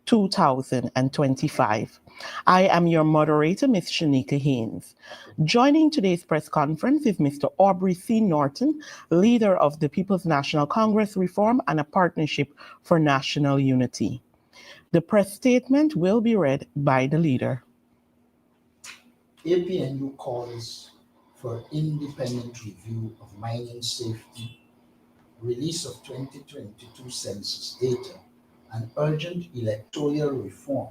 2025. I am your moderator, Ms. Shanika Haynes. Joining today's press conference is Mr. Aubrey C. Norton, leader of the People's National Congress Reform and a Partnership for National Unity. The press statement will be read by the leader. APNU calls for independent review of mining safety, release of 2022 census data, and urgent electoral reform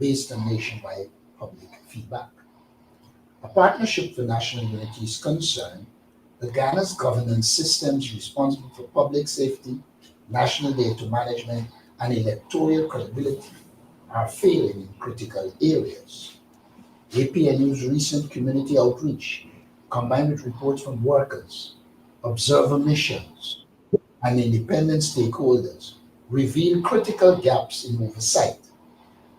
based on nationwide public feedback. A Partnership for National Unity is concerned that Ghana's governance systems responsible for public safety, national data management, and electoral credibility are failing in critical areas. APNU's recent community outreach, combined with reports from workers, observer missions, and independent stakeholders, reveal critical gaps in oversight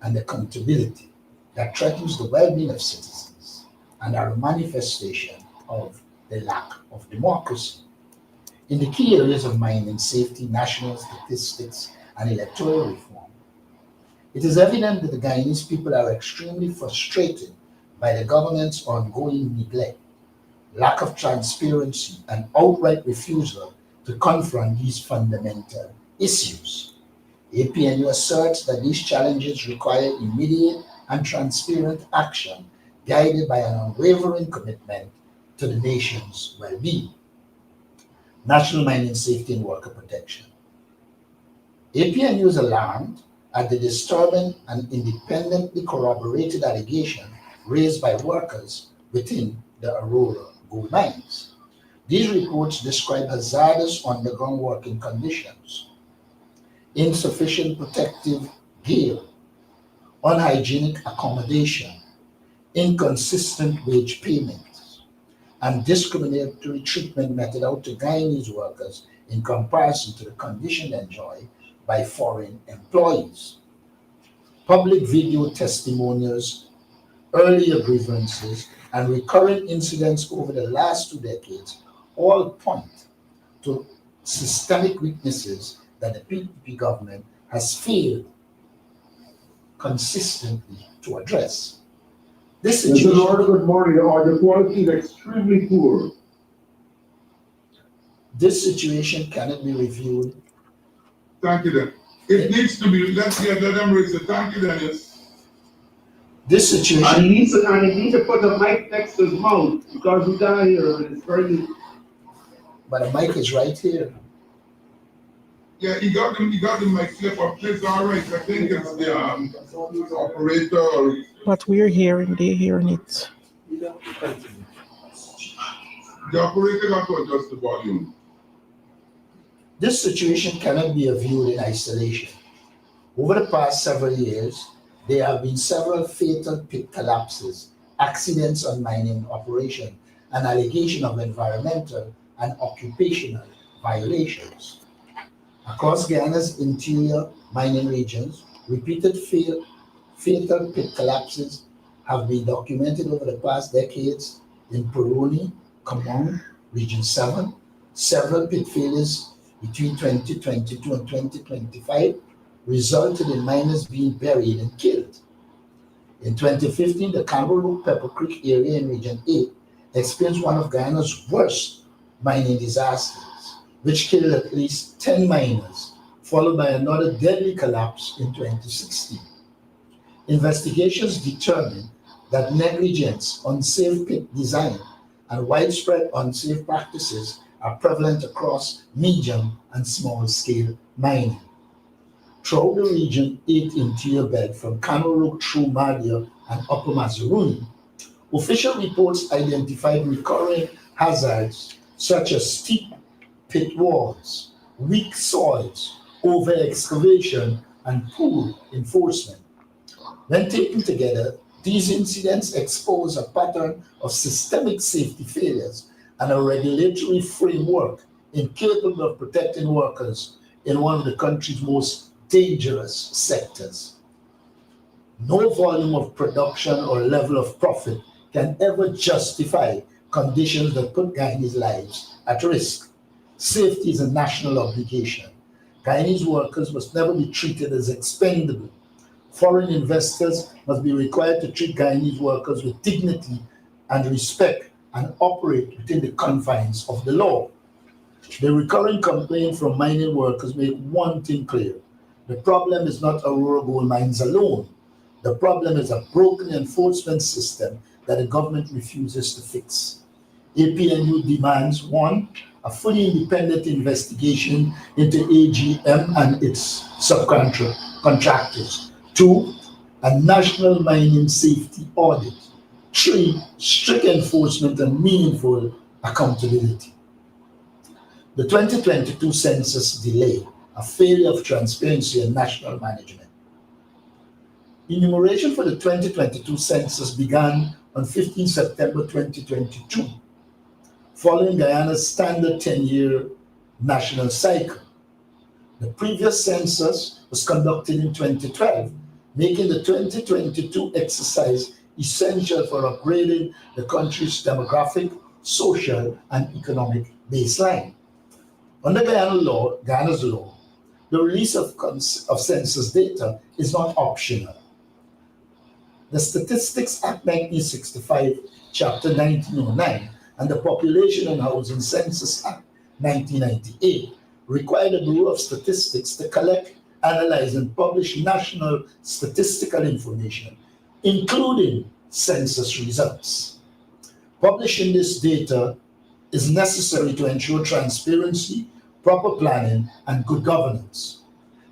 and accountability that threatens the well-being of citizens and are a manifestation of the lack of democracy. In the key areas of mining safety, national statistics, and electoral reform, it is evident that the Guyanese people are extremely frustrated by the government's ongoing neglect, lack of transparency, and outright refusal to confront these fundamental issues. APNU asserts that these challenges require immediate and transparent action guided by an unwavering commitment to the nation's well-being. National mining safety and worker protection. APNU is alarmed at the disturbing and independently corroborated allegation raised by workers within the Aurora gold mines. These reports describe hazardous underground working conditions, insufficient protective gear, unhygienic accommodation, inconsistent wage payments, and discriminatory treatment meted out to Guyanese workers in comparison to the condition enjoyed by foreign employees. Public video testimonials, earlier grievances, and recurrent incidents over the last 2 decades all point to systemic weaknesses that the PPP government has failed consistently to address. This situation, Mr. Lord, good morning. The audio quality is extremely poor. This situation cannot be reviewed. Thank you, then. It needs to be. Let them raise it. Thank you, Dennis. This situation. And he needs to put the mic next to his mouth because we got here and it's very. But the mic is right here. Yeah, he got the mic slip up. It's all right. I think it's the operator. Or... What we're hearing, they're hearing it. The operator got to adjust the volume. This situation cannot be viewed in isolation. Over the past several years, there have been several fatal pit collapses, accidents on mining operation, and allegation of environmental and occupational violations. Across Guyana's interior mining regions, repeated fatal pit collapses have been documented over the past decades in Peroni, Kamong, Region 7. Several pit failures between 2022 and 2025 resulted in miners being buried and killed. In 2015, the Cameroon Pepper Creek area in Region 8 experienced one of Guyana's worst mining disasters, which killed at least 10 miners, followed by another deadly collapse in 2016. Investigations determined that negligence, unsafe pit design, and widespread unsafe practices are prevalent across medium and small-scale mining. Throughout the Region 8 interior belt from Cameroon through Madia and Upper Mazaruni, official reports identified recurring hazards such as steep pit walls, weak soils, over-excavation, and poor enforcement. When taken together, these incidents expose a pattern of systemic safety failures and a regulatory framework incapable of protecting workers in one of the country's most dangerous sectors. No volume of production or level of profit can ever justify conditions that put Guyanese lives at risk. Safety is a national obligation. Guyanese workers must never be treated as expendable Foreign investors must be required to treat Guyanese workers with dignity and respect and operate within the confines of the law. The recurring complaint from mining workers make one thing clear. The problem is not Aurora Gold Mines alone. The problem is a broken enforcement system that the government refuses to fix. APNU demands 1. A fully independent investigation into AGM and its subcontractors. 2. A national mining safety audit. 3. Strict enforcement and meaningful accountability. The 2022 census delay, a failure of transparency and national management. Enumeration for the 2022 census began on 15 September 2022, following Guyana's standard 10-year national cycle. The previous census was conducted in 2012, making the 2022 exercise essential for upgrading the country's demographic, social, and economic baseline. Under Guyana's law, the release of census data is not optional. The Statistics Act 1965, Chapter 1909, and the Population and Housing Census Act 1998 require the Bureau of Statistics to collect, analyze, and publish national statistical information, including census results. Publishing this data is necessary to ensure transparency, proper planning, and good governance.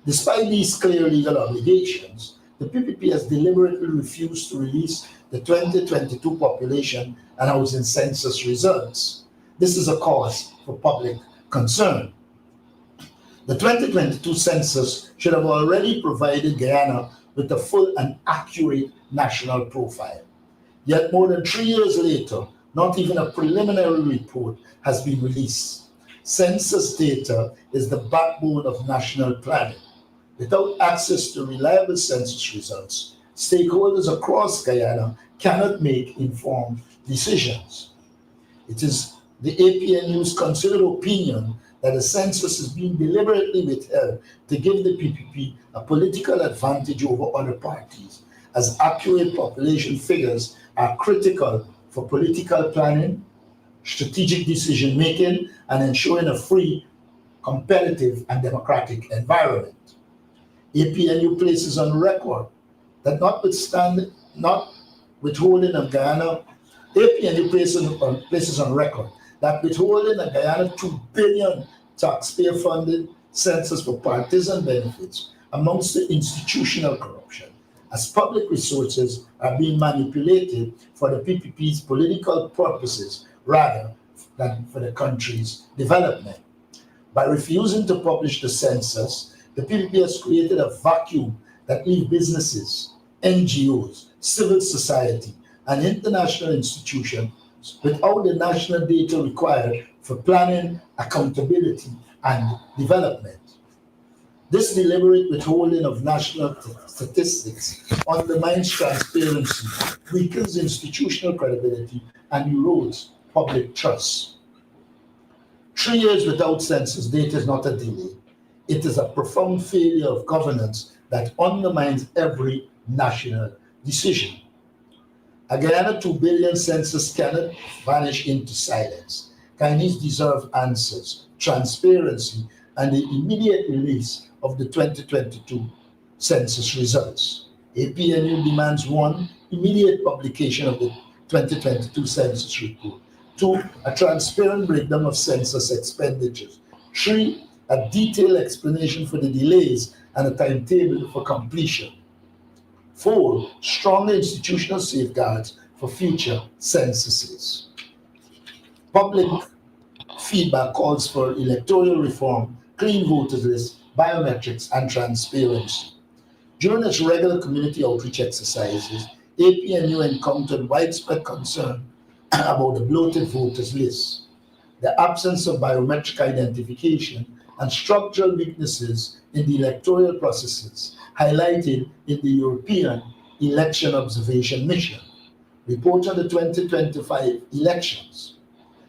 Despite these clear legal obligations, the PPP has deliberately refused to release the 2022 population and housing census results. This is a cause for public concern. The 2022 census should have already provided Guyana with a full and accurate national profile. Yet more than 3 years later, not even a preliminary report has been released. Census data is the backbone of national planning. Without access to reliable census results, stakeholders across Guyana cannot make informed decisions. It is the APNU's considered opinion that the census is being deliberately withheld to give the PPP a political advantage over other parties, as accurate population figures are critical for political planning, strategic decision-making, and ensuring a free, competitive, and democratic environment. APNU places on record that not withholding of Guyana, APNU places on record that withholding a Guyana $2 billion taxpayer-funded census for partisan benefits amongst the institutional corruption, as public resources are being manipulated for the PPP's political purposes rather than for the country's development. By refusing to publish the census, the PPP has created a vacuum that leaves businesses, NGOs, civil society, and international institutions without the national data required for planning, accountability, and development. This deliberate withholding of national statistics undermines transparency, weakens institutional credibility, and erodes public trust. 3 years without census data is not a delay. It is a profound failure of governance that undermines every national decision. A Guyana 2 billion census cannot vanish into silence. Guyanese deserve answers, transparency, and the immediate release of the 2022 census results. APNU demands 1, immediate publication of the 2022 census report. 2, a transparent breakdown of census expenditures. 3, a detailed explanation for the delays and a timetable for completion. 4, stronger institutional safeguards for future censuses. Public feedback calls for electoral reform, clean voters list, biometrics, and transparency. During its regular community outreach exercises, APNU encountered widespread concern about the bloated voters list, the absence of biometric identification, and structural weaknesses in the electoral processes highlighted in the European Election Observation Mission report on the 2025 elections.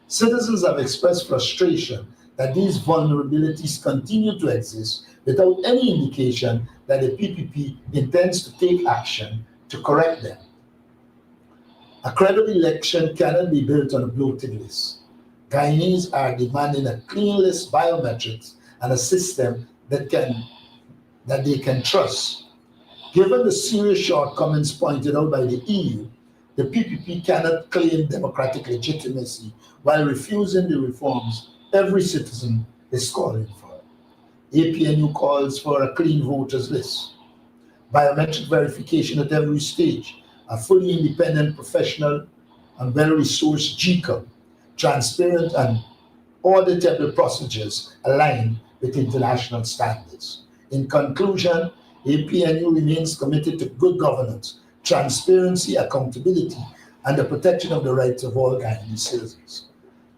Citizens have expressed frustration that these vulnerabilities continue to exist without any indication that the PPP intends to take action to correct them. A credible election cannot be built on a bloated list. Guyanese are demanding a clean list, biometrics, and a system that they can trust. Given the serious shortcomings pointed out by the EU, the PPP cannot claim democratic legitimacy while refusing the reforms every citizen is calling for. APNU calls for a clean voters list, biometric verification at every stage, a fully independent, professional, and well-resourced GCOM, transparent and auditable procedures aligned with international standards. In conclusion, APNU remains committed to good governance, transparency, accountability, and the protection of the rights of all Guyanese citizens.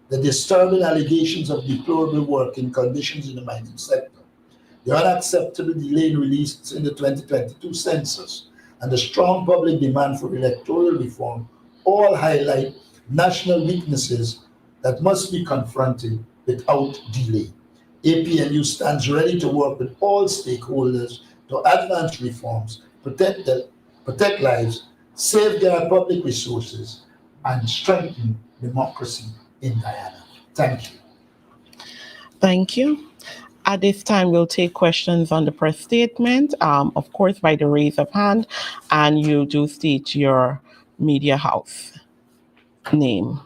The disturbing allegations of deplorable working conditions in the mining sector, the unacceptable delay in release in the 2022 census, and the strong public demand for electoral reform all highlight national weaknesses that must be confronted without delay. APNU stands ready to work with all stakeholders to advance reforms, protect lives, safeguard public resources, and strengthen democracy in Guyana. Thank you. Thank you. At this time, we'll take questions on the press statement, of course, by the raise of hand, and you do state your media house name.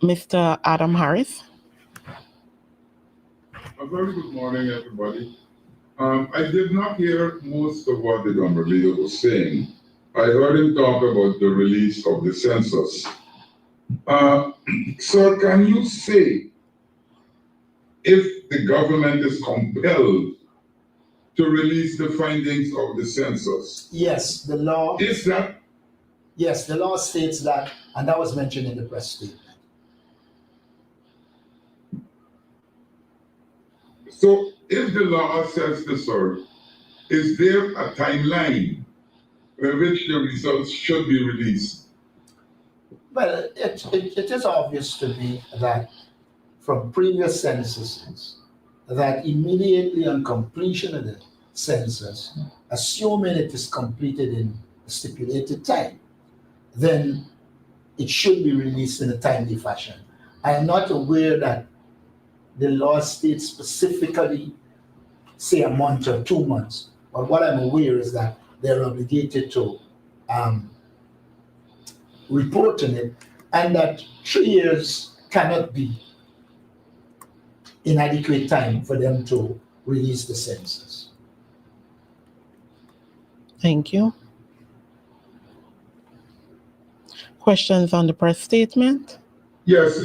Mr. Adam Harris. A very good morning, everybody. I did not hear most of what the Honorable Leader was saying. I heard him talk about the release of the census. Sir, can you say if the government is compelled to release the findings of the census? Yes, the law. Is that? Yes, the law states that, and that was mentioned in the press statement. So, if the law says this, sir, is there a timeline in which the results should be released? Well, it is obvious to me that from previous censuses, that immediately on completion of the census, assuming it is completed in a stipulated time, then it should be released in a timely fashion. I am not aware that the law states specifically, say, a month or 2 months, but what I'm aware is that they're obligated to report on it, and that 3 years cannot be inadequate time for them to release the census. Thank you. Questions on the press statement? Yes,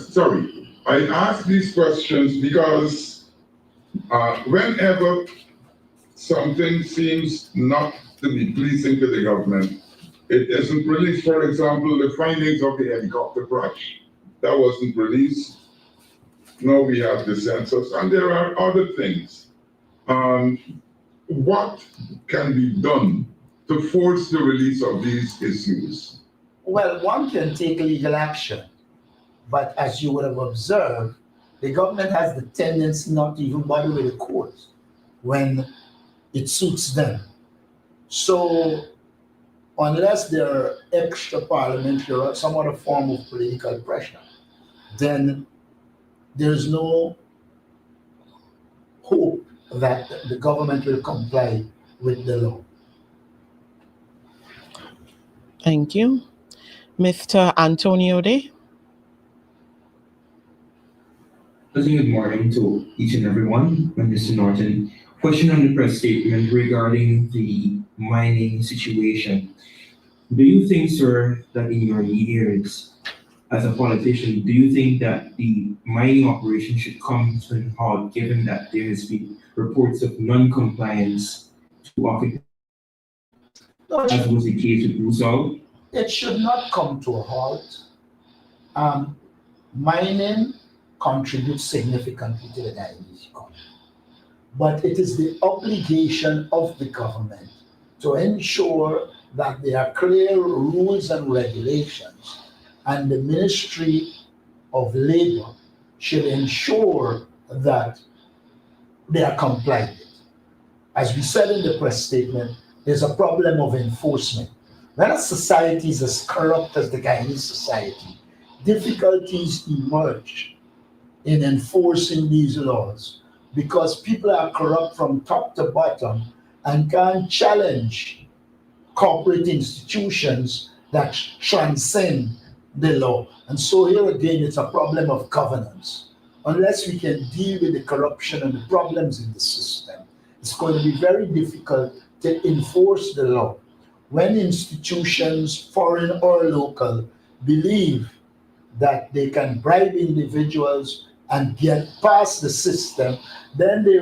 sorry. I ask these questions because whenever something seems not to be pleasing to the government, it isn't released. For example, the findings of the helicopter crash, that wasn't released. Now we have the census, and there are other things. What can be done to force the release of these issues? Well, one can take legal action, but as you would have observed, the government has the tendency not to even bother with the courts when it suits them. So unless there are extra parliamentary or some other form of political pressure, then there's no hope that the government will comply with the law. Thank you. Mr. Antonio Day. Good morning to each and everyone. I'm Mr. Norton. Question on the press statement regarding the mining situation. Do you think, sir, that in your years as a politician, do you think that the mining operation should come to an halt, given that there has been reports of non-compliance to occupy, as was the case with Rusal? It should not come to a halt. Mining contributes significantly to the Guyanese economy, but it is the obligation of the government to ensure that there are clear rules and regulations, and the Ministry of Labor should ensure that they are complied with. As we said in the press statement, there's a problem of enforcement. When a society is as corrupt as the Guyanese society, difficulties emerge in enforcing these laws because people are corrupt from top to bottom and can't challenge corporate institutions that transcend the law. And so here again, it's a problem of governance. Unless we can deal with the corruption and the problems in the system, it's going to be very difficult to enforce the law. When institutions, foreign or local, believe that they can bribe individuals and get past the system, then they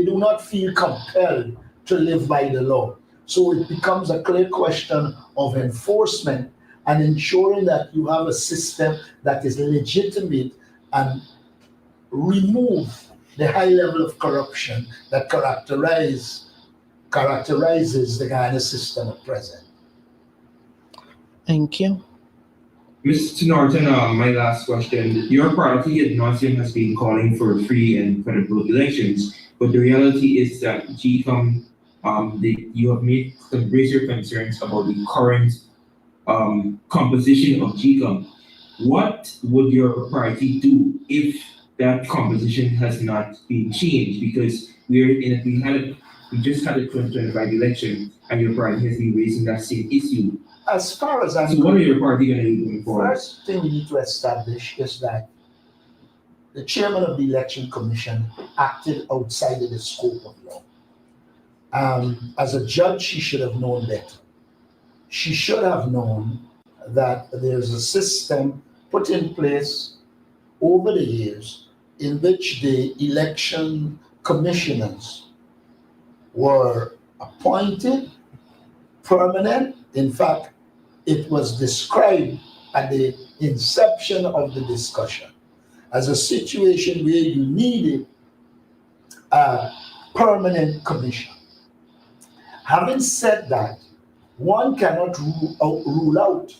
do not feel compelled to live by the law. So it becomes a clear question of enforcement and ensuring that you have a system that is legitimate and remove the high level of corruption that characterizes the Guyana system at present. Thank you. Mr. Norton, my last question. Your party ad nauseum has been calling for free and credible elections, but the reality is that GCOM, you have raised your concerns about the current composition of GCOM. What would your party do if that composition has not been changed? Because we just had a 2025 election, and your party has been raising that same issue. As far as I'm So what are your party going to do going forward? First thing we need to establish is that the chairman of the Election Commission acted outside of the scope of law. As a judge, she should have known better. She should have known that there's a system put in place over the years in which the election commissioners were appointed permanent. In fact, it was described at the inception of the discussion as a situation where you needed a permanent commission. Having said that, one cannot rule out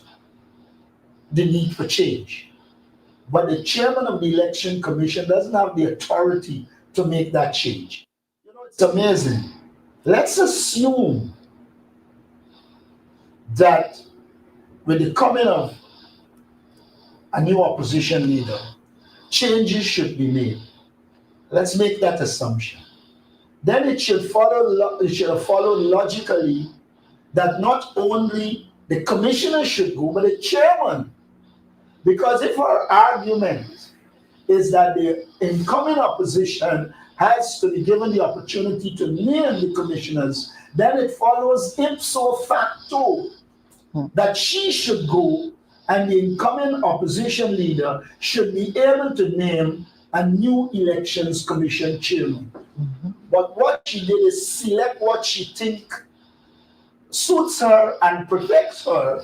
the need for change. But the chairman of the Election Commission doesn't have the authority to make that change. You know, it's amazing. Let's assume that with the coming of a new opposition leader, changes should be made. Let's make that assumption. Then it should follow logically that not only the commissioner should go, but the chairman. Because if our argument is that the incoming opposition has to be given the opportunity to name the commissioners, then it follows ipso facto that she should go and the incoming opposition leader should be able to name a new elections commission chairman. But what she did is select what she think suits her and protects her.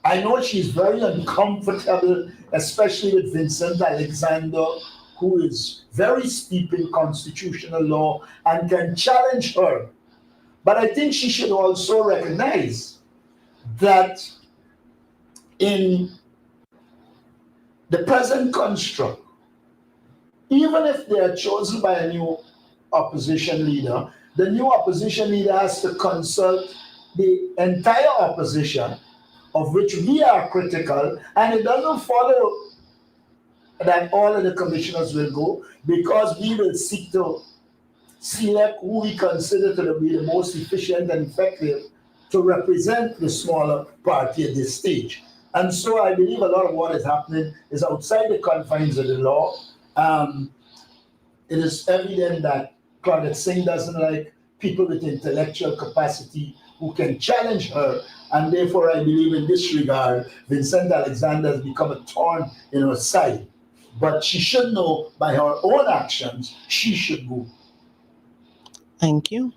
I know she's very uncomfortable, especially with Vincent Alexander, who is very steep in constitutional law and can challenge her. But I think she should also recognize that in the present construct, even if they are chosen by a new opposition leader, the new opposition leader has to consult the entire opposition, of which we are critical, and it doesn't follow that all of the commissioners will go, because we will seek to select who we consider to be the most efficient and effective to represent the smaller party at this stage. And so I believe a lot of what is happening is outside the confines of the law. It is evident that Claudette Singh doesn't like people with intellectual capacity who can challenge her, and therefore I believe in this regard, Vincent Alexander has become a thorn in her side. But she should know by her own actions, she should go. Thank you.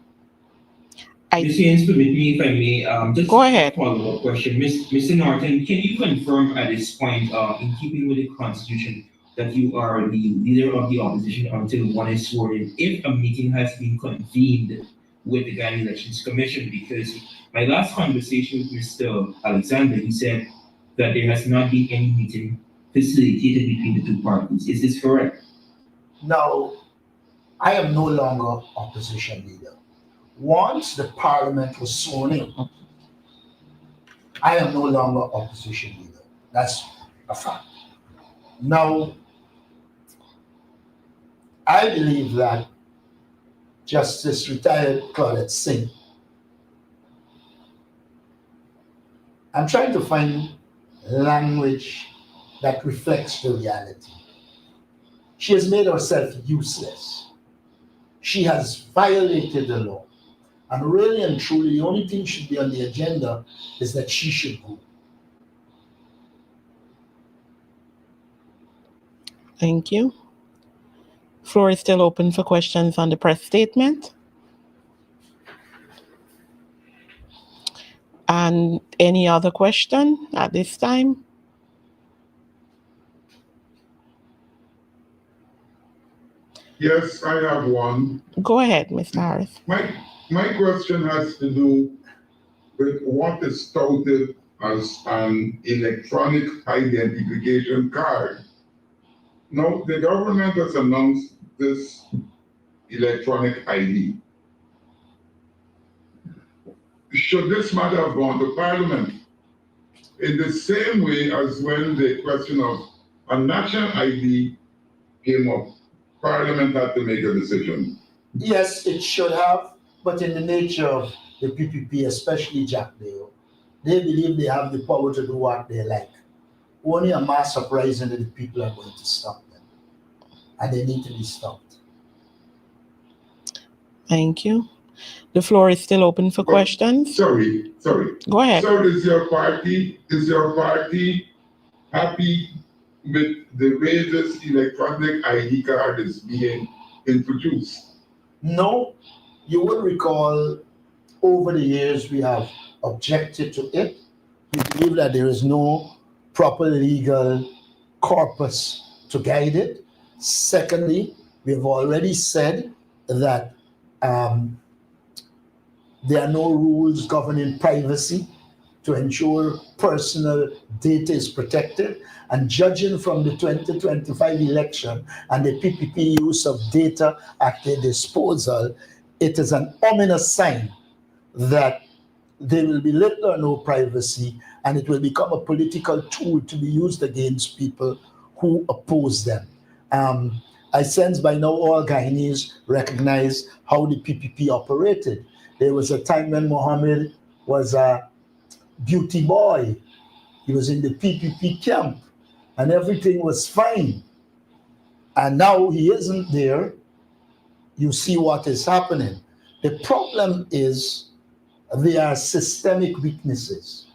Ms. Haynes, permit me, if I may, just Go ahead. a follow-up question. Mr. Norton, can you confirm at this point, in keeping with the Constitution, that you are the leader of the opposition until one is sworn in, if a meeting has been convened with the Guyana Elections Commission? Because My last conversation with Mr. Alexander, he said that there has not been any meeting facilitated between the two parties. Is this correct? Now, I am no longer opposition leader. Once the parliament was sworn in, I am no longer opposition leader. That's a fact. Now, I believe that Justice retired Claudette Singh. I'm trying to find language that reflects the reality. She has made herself useless. She has violated the law. And really and truly, the only thing should be on the agenda is that she should go. Thank you. Floor is still open for questions on the press statement. And any other question at this time? Yes, I have one. Go ahead, Mr. Harris. My question has to do with what is touted as an electronic identification card. Now, the government has announced this electronic ID. Should this matter have gone to Parliament? In the same way as when the question of a national ID came up, Parliament had to make a decision. Yes, it should have, but in the nature of the PPP, especially Jack Dale, they believe they have the power to do what they like. Only a mass uprising that the people are going to stop them. And they need to be stopped. Thank you. The floor is still open for questions. Sorry. Go ahead. So is your party happy with the way this electronic ID card is being introduced? No, you will recall over the years we have objected to it. We believe that there is no proper legal corpus to guide it. Secondly, we have already said that there are no rules governing privacy to ensure personal data is protected. And judging from the 2025 election and the PPP use of data at their disposal, it is an ominous sign that there will be little or no privacy, and it will become a political tool to be used against people who oppose them. I sense by now all Guyanese recognize how the PPP operated. There was a time when Mohammed was a beauty boy. He was in the PPP camp and everything was fine. And now he isn't there. You see what is happening. The problem is there are systemic weaknesses.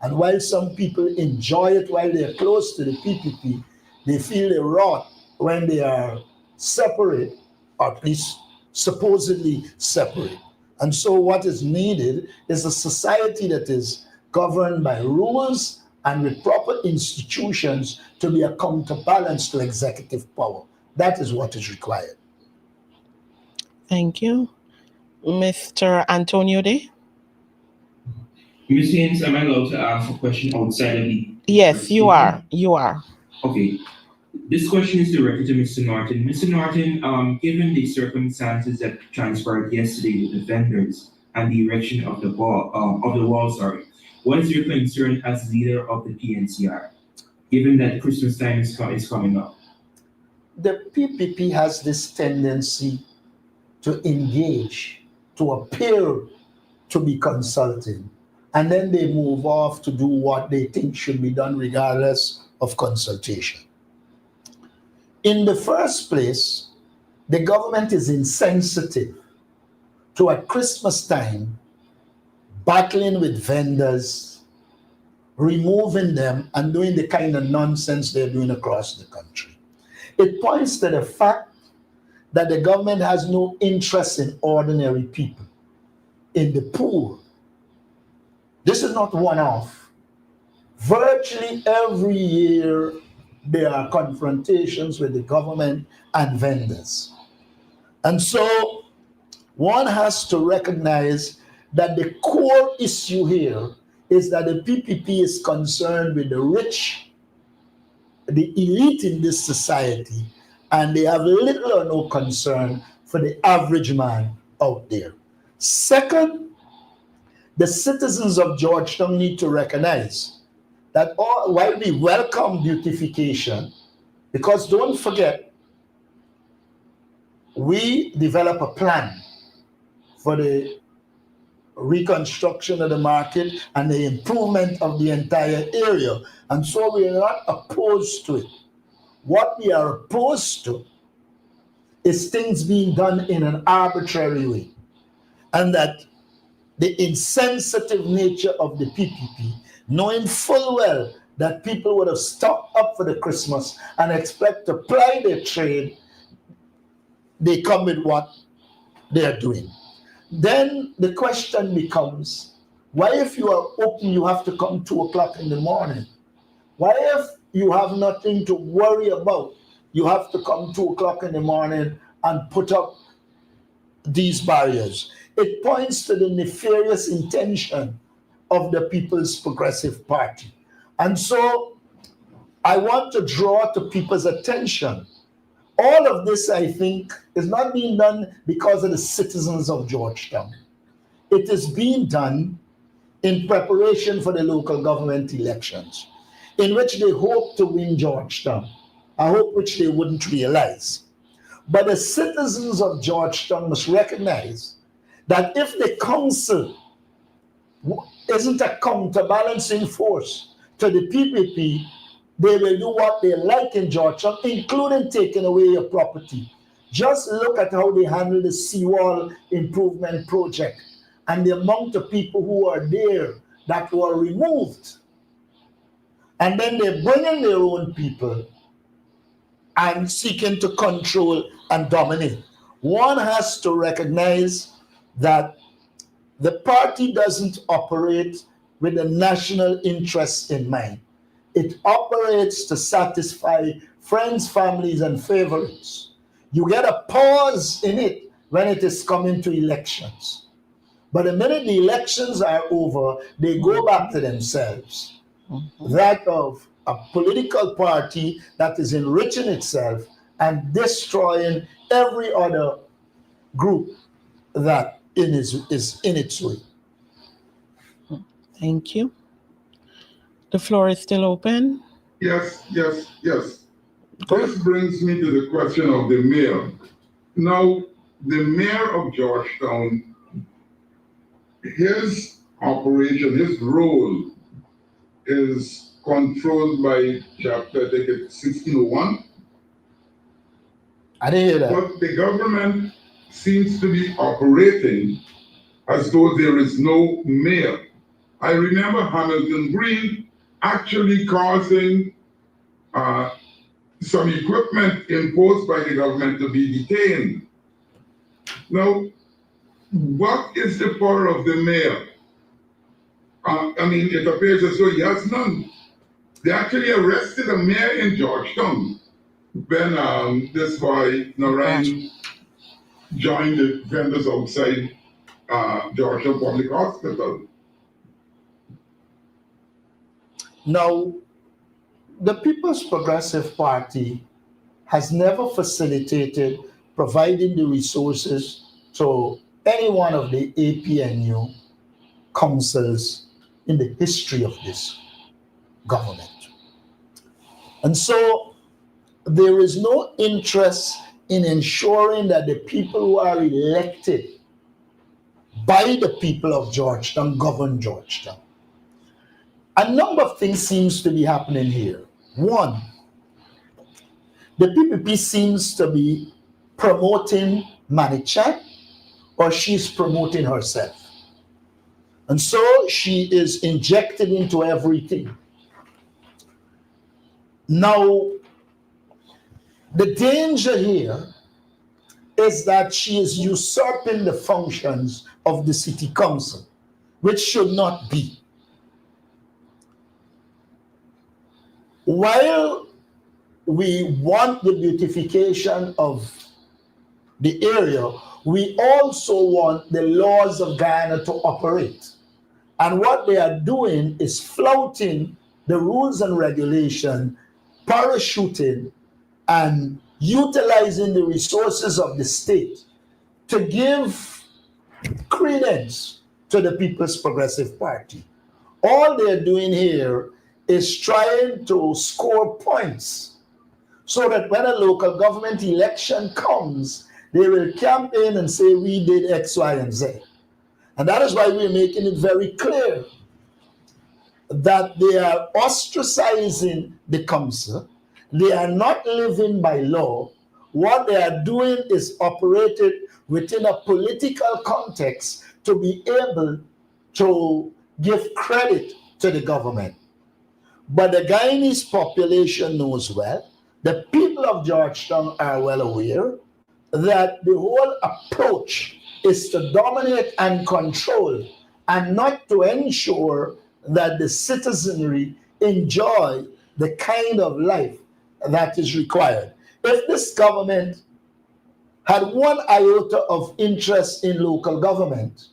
And while some people enjoy it while they're close to the PPP, they feel they rot when they are separate, or at least supposedly separate. And so what is needed is a society that is governed by rules and with proper institutions to be a counterbalance to executive power. That is what is required. Thank you. Mr. Antonio Day? Ms. Haynes, am I allowed to ask a question outside of the... Yes, you are. You are. Okay. This question is directed to Mr. Norton. Mr. Norton, given the circumstances that transpired yesterday with the vendors and the erection of the wall, what is your concern as leader of the PNCR, given that Christmas time is coming up? The PPP has this tendency to engage, to appear to be consulting, and then they move off to do what they think should be done regardless of consultation. In the first place, the government is insensitive to at Christmas time battling with vendors, removing them, and doing the kind of nonsense they're doing across the country. It points to the fact that the government has no interest in ordinary people, in the poor. This is not one-off. Virtually every year, there are confrontations with the government and vendors. And so one has to recognize that the core issue here is that the PPP is concerned with the rich, the elite in this society, and they have little or no concern for the average man out there. Second, the citizens of Georgetown need to recognize that while we welcome beautification, because don't forget, we develop a plan for the reconstruction of the market and the improvement of the entire area. And so we are not opposed to it. What we are opposed to is things being done in an arbitrary way. And that the insensitive nature of the PPP, knowing full well that people would have stocked up for the Christmas and expect to ply their trade, they come with what they're doing. Then the question becomes, why if you are open, you have to come 2 o'clock in the morning? Why if you have nothing to worry about, you have to come 2 o'clock in the morning and put up these barriers? It points to the nefarious intention of the People's Progressive Party. And so I want to draw to people's attention. All of this, I think, is not being done because of the citizens of Georgetown. It is being done in preparation for the local government elections, in which they hope to win Georgetown, a hope which they wouldn't realize. But the citizens of Georgetown must recognize that if the council isn't a counterbalancing force to the PPP, they will do what they like in Georgetown, including taking away your property. Just look at how they handle the seawall improvement project and the amount of people who are there that were removed. And then they bring in their own people and seeking to control and dominate. One has to recognize that the party doesn't operate with the national interest in mind. It operates to satisfy friends, families, and favorites. You get a pause in it when it is coming to elections. But the minute the elections are over, they go back to themselves. That of a political party that is enriching itself and destroying every other group that is in its way. Thank you. The floor is still open. Yes. This brings me to the question of the mayor. Now, the mayor of Georgetown, his operation, his role is controlled by chapter, I think it's 1601. I didn't hear that. But the government seems to be operating as though there is no mayor. I remember Hamilton Green actually causing some equipment imposed by the government to be detained. Now, what is the power of the mayor? It appears as though he has none. They actually arrested a mayor in Georgetown when this boy, Narayan, joined the vendors outside Georgetown Public Hospital. Now, the People's Progressive Party has never facilitated providing the resources to any one of the APNU councils in the history of this government. And so there is no interest in ensuring that the people who are elected by the people of Georgetown govern Georgetown. A number of things seems to be happening here. One, the PPP seems to be promoting Manichat, or she's promoting herself. And so she is injected into everything. Now, the danger here is that she is usurping the functions of the city council, which should not be. While we want the beautification of the area, we also want the laws of Guyana to operate. And what they are doing is flouting the rules and regulation, parachuting, and utilizing the resources of the state to give credence to the People's Progressive Party. All they're doing here is trying to score points so that when a local government election comes, they will campaign and say, we did X, Y, and Z. And that is why we're making it very clear that they are ostracizing the council. They are not living by law. What they are doing is operated within a political context to be able to give credit to the government. But the Guyanese population knows well, the people of Georgetown are well aware that the whole approach is to dominate and control and not to ensure that the citizenry enjoy the kind of life that is required. If this government had one iota of interest in local government,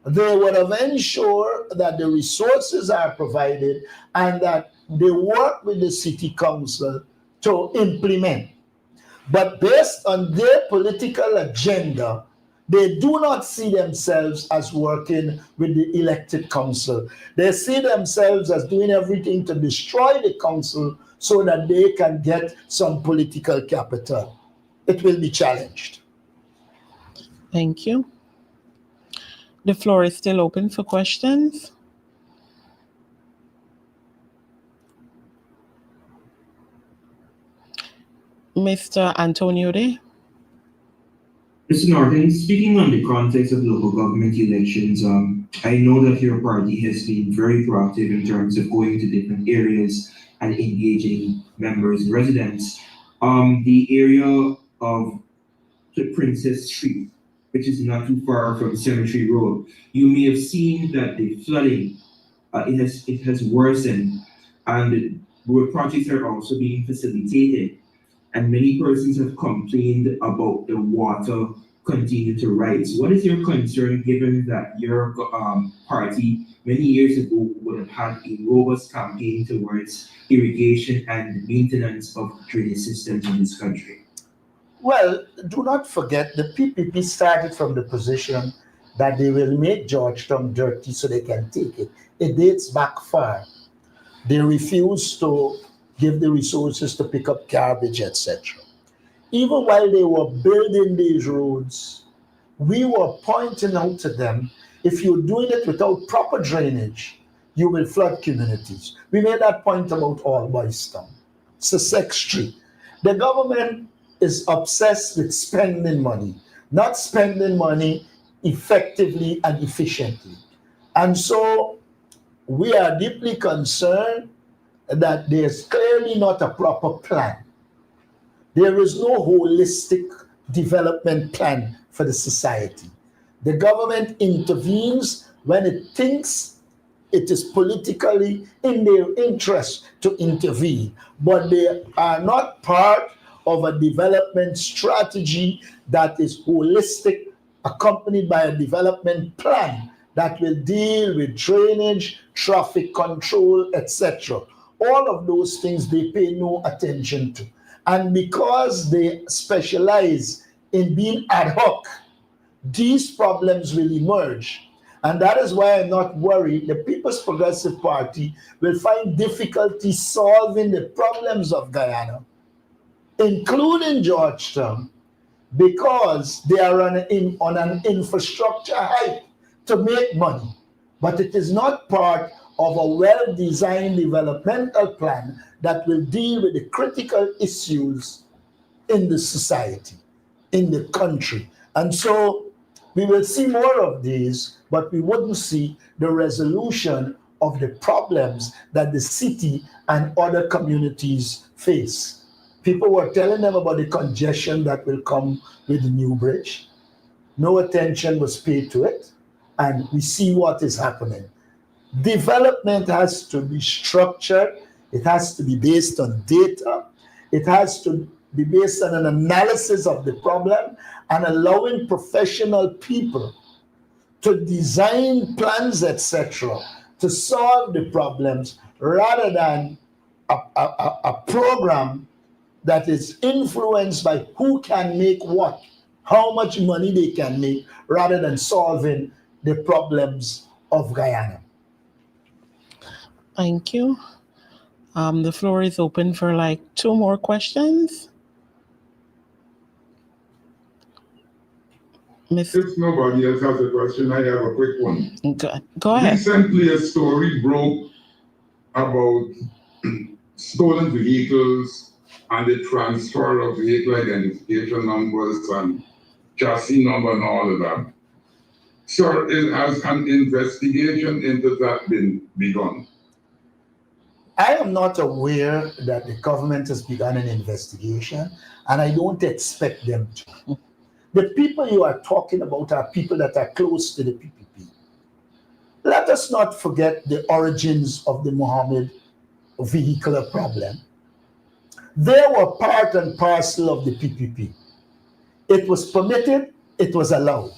they would have ensured that the resources are provided and that they work with the city council to implement. But based on their political agenda, they do not see themselves as working with the elected council. They see themselves as doing everything to destroy the council so that they can get some political capital. It will be challenged. Thank you. The floor is still open for questions. Mr. Antonio Day. Mr. Norton, speaking on the context of local government elections, I know that your party has been very proactive in terms of going to different areas and engaging members and residents. The area of the Princess Street, which is not too far from Cemetery Road, you may have seen that the flooding, it has worsened, and road projects are also being facilitated. And many persons have complained about the water continue to rise. What is your concern, given that your party many years ago would have had a robust campaign towards irrigation and maintenance of drainage systems in this country? Well, do not forget the PPP started from the position that they will make Georgetown dirty so they can take it. It dates back far. They refused to give the resources to pick up garbage, etc. Even while they were building these roads, we were pointing out to them, if you're doing it without proper drainage, you will flood communities. We made that point about All Boys Town, Sussex Street. The government is obsessed with spending money, not spending money effectively and efficiently. And so we are deeply concerned that there's clearly not a proper plan. There is no holistic development plan for the society. The government intervenes when it thinks it is politically in their interest to intervene, but they are not part of a development strategy that is holistic, accompanied by a development plan that will deal with drainage, traffic control, etc. All of those things they pay no attention to. And because they specialize in being ad hoc, these problems will emerge. And that is why I'm not worried. The People's Progressive Party will find difficulty solving the problems of Guyana, including Georgetown, because they are on an infrastructure hype to make money. But it is not part of a well-designed developmental plan that will deal with the critical issues in the society, in the country. And so we will see more of these, but we wouldn't see the resolution of the problems that the city and other communities face. People were telling them about the congestion that will come with the new bridge. No attention was paid to it, and we see what is happening. Development has to be structured. It has to be based on data. It has to be based on an analysis of the problem and allowing professional people to design plans, etc., to solve the problems rather than a program that is influenced by who can make what, how much money they can make, rather than solving the problems of Guyana. Thank you. The floor is open for like 2 more questions. If nobody else has a question, I have a quick one. Go ahead. Recently, a story broke about stolen vehicles and the transfer of vehicle identification numbers and chassis number and all of that. Sir, has an investigation into that been begun? I am not aware that the government has begun an investigation, and I don't expect them to. The people you are talking about are people that are close to the PPP. Let us not forget the origins of the Mohammed vehicular problem. They were part and parcel of the PPP. It was permitted, it was allowed.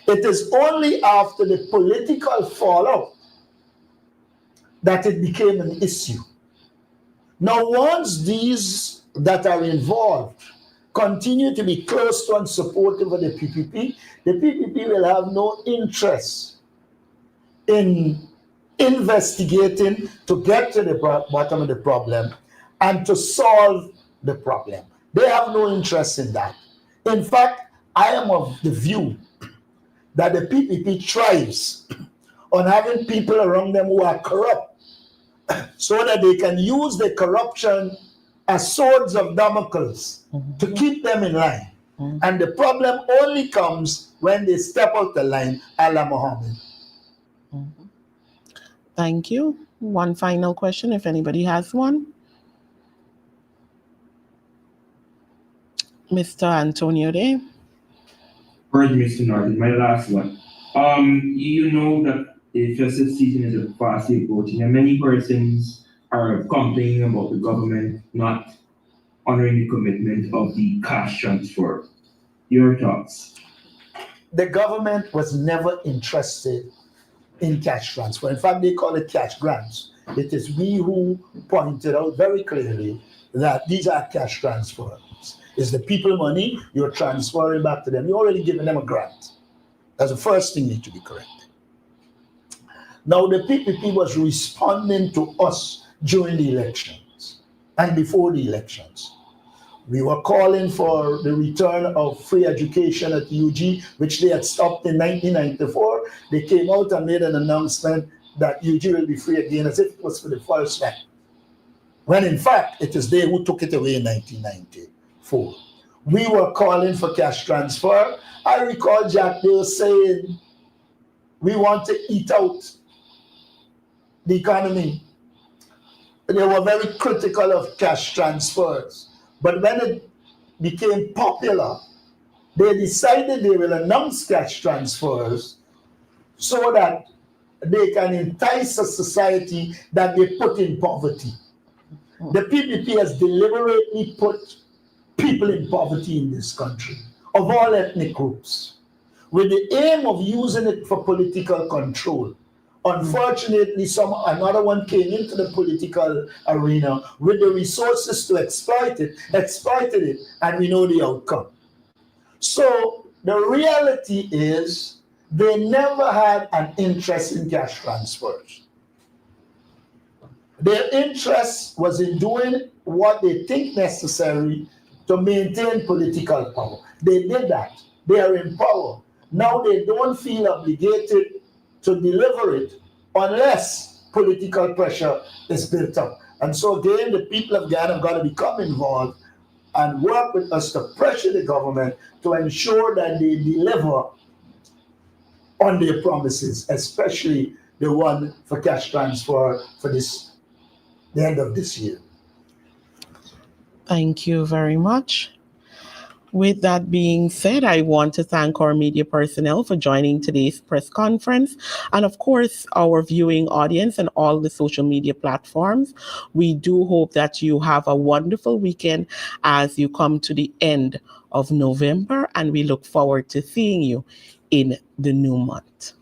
It is only after the political fallout that it became an issue. Now, once these that are involved continue to be close to and supportive of the PPP will have no interest in investigating to get to the bottom of the problem and to solve the problem. They have no interest in that. In fact, I am of the view that the PPP thrives on having people around them who are corrupt so that they can use the corruption as swords of Damocles to keep them in line. And the problem only comes when they step out the line, a la Mohammed. Thank you. One final question, if anybody has one. Mr. Antonio Day. Pardon, Mr. Norton, my last one. You know that the festive season is fast approaching, and many persons are complaining about the government not honoring the commitment of the cash transfer. Your thoughts? The government was never interested in cash transfer. In fact, they call it cash grants. It is we who pointed out very clearly that these are cash transfers. It's the people money, you're transferring back to them. You're already giving them a grant. That's the first thing need to be corrected. Now, the PPP was responding to us during the elections and before the elections. We were calling for the return of free education at UG, which they had stopped in 1994. They came out and made an announcement that UG will be free again as if it was for the first time. When in fact, it is they who took it away in 1994. We were calling for cash transfer. I recall Jack Bill saying, we want to eat out the economy. They were very critical of cash transfers. But when it became popular, they decided they will announce cash transfers so that they can entice a society that they put in poverty. The PPP has deliberately put people in poverty in this country, of all ethnic groups, with the aim of using it for political control. Unfortunately, another one came into the political arena with the resources to exploited it, and we know the outcome. So the reality is they never had an interest in cash transfers. Their interest was in doing what they think necessary to maintain political power. They did that. They are in power. Now they don't feel obligated to deliver it unless political pressure is built up. And so again, the people of Ghana have got to become involved and work with us to pressure the government to ensure that they deliver on their promises, especially the one for cash transfer for the end of this year. Thank you very much. With that being said, I want to thank our media personnel for joining today's press conference, and of course, our viewing audience and all the social media platforms. We do hope that you have a wonderful weekend as you come to the end of November, and we look forward to seeing you in the new month.